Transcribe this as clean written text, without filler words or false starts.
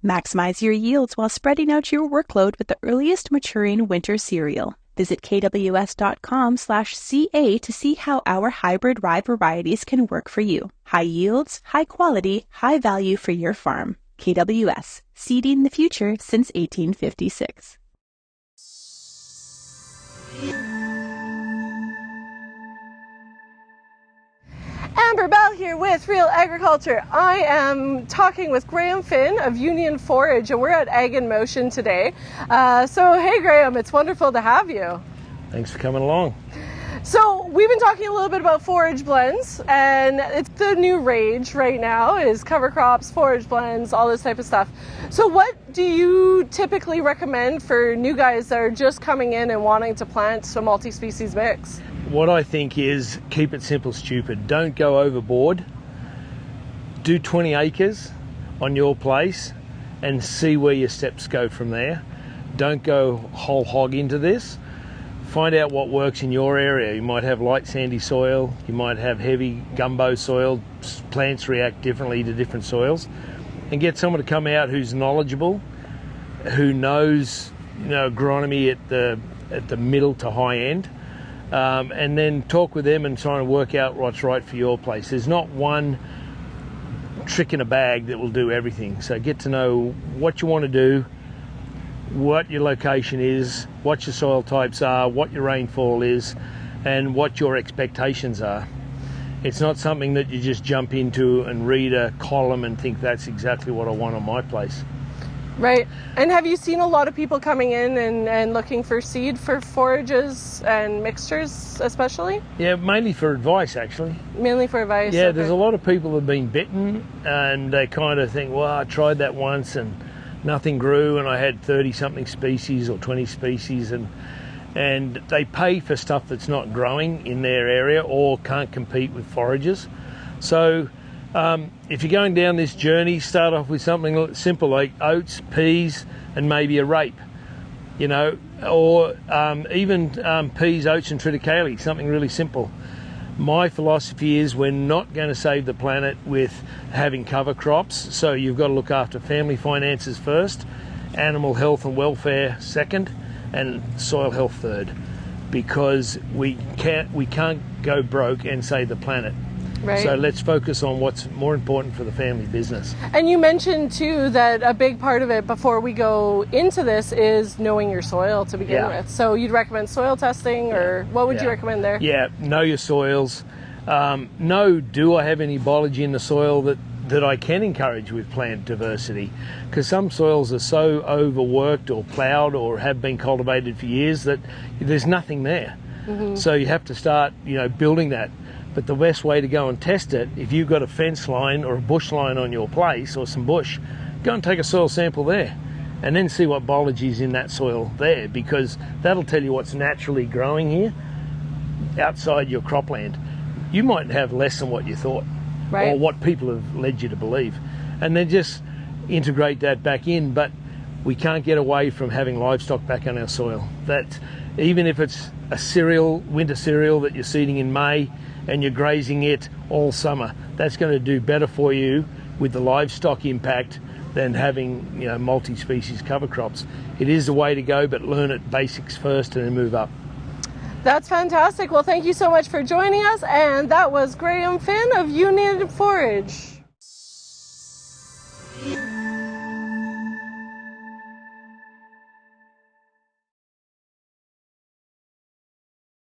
Maximize your yields while spreading out your workload with the earliest maturing winter cereal. Visit kws.com/CA to see how our hybrid rye varieties can work for you. High yields, high quality, high value for your farm. KWS, seeding the future since 1856. Amber Bell here with Real Agriculture. I am talking with Graeme Finn of Union Forage, and we're at Ag in Motion today. So hey Graeme, it's wonderful to have you. Thanks for coming along. So we've been talking a little bit about forage blends, and it's the new rage right now is cover crops, forage blends, all this type of stuff. So what do you typically recommend for new guys that are just coming in and wanting to plant a multi-species mix? What I think is keep it simple, stupid. Don't go overboard. Do 20 acres on your place and see where your steps go from there. Don't go whole hog into this. Find out what works in your area. You might have light sandy soil, you might have heavy gumbo soil. Plants react differently to different soils. And get someone to come out who's knowledgeable, who knows, agronomy at the middle to high end. And then talk with them and try and work out what's right for your place. There's not one trick in a bag that will do everything. So get to know what you want to do, what your location is, what your soil types are, what your rainfall is, and what your expectations are. It's not something that you just jump into and read a column and think that's exactly what I want on my place. Right. And have you seen a lot of people coming in and looking for seed for forages and mixtures especially? Yeah, mainly for advice actually. Mainly for advice? Yeah, okay. There's a lot of people that have been bitten and they kind of think, well, I tried that once and nothing grew and I had 30-something species or 20 species and they pay for stuff that's not growing in their area or can't compete with forages. So if you're going down this journey, start off with something simple like oats, peas, and maybe a rape, or even peas, oats, and triticale, something really simple. My philosophy is we're not going to save the planet with having cover crops, so you've got to look after family finances first, animal health and welfare second, and soil health third, because we can't go broke and save the planet. Right. So let's focus on what's more important for the family business. And you mentioned too that a big part of it before we go into this is knowing your soil to begin with. So you'd recommend soil testing, or what would you recommend there? Yeah, know your soils. Know, do I have any biology in the soil that I can encourage with plant diversity? Because some soils are so overworked or ploughed or have been cultivated for years that there's nothing there. Mm-hmm. So you have to start, building that. But the best way to go and test it, if you've got a fence line or a bush line on your place or some bush, go and take a soil sample there and then see what biology is in that soil there, because that'll tell you what's naturally growing here outside your cropland. You might have less than what you thought, right, or what people have led you to believe, and then just integrate that back in. But we can't get away from having livestock back on our soil. That even if it's a cereal, winter cereal that you're seeding in May, and you're grazing it all summer, that's going to do better for you with the livestock impact than having multi-species cover crops. It is the way to go, but learn it basics first and then move up. That's fantastic. Well, thank you so much for joining us, and that was Graeme Finn of Union Forage.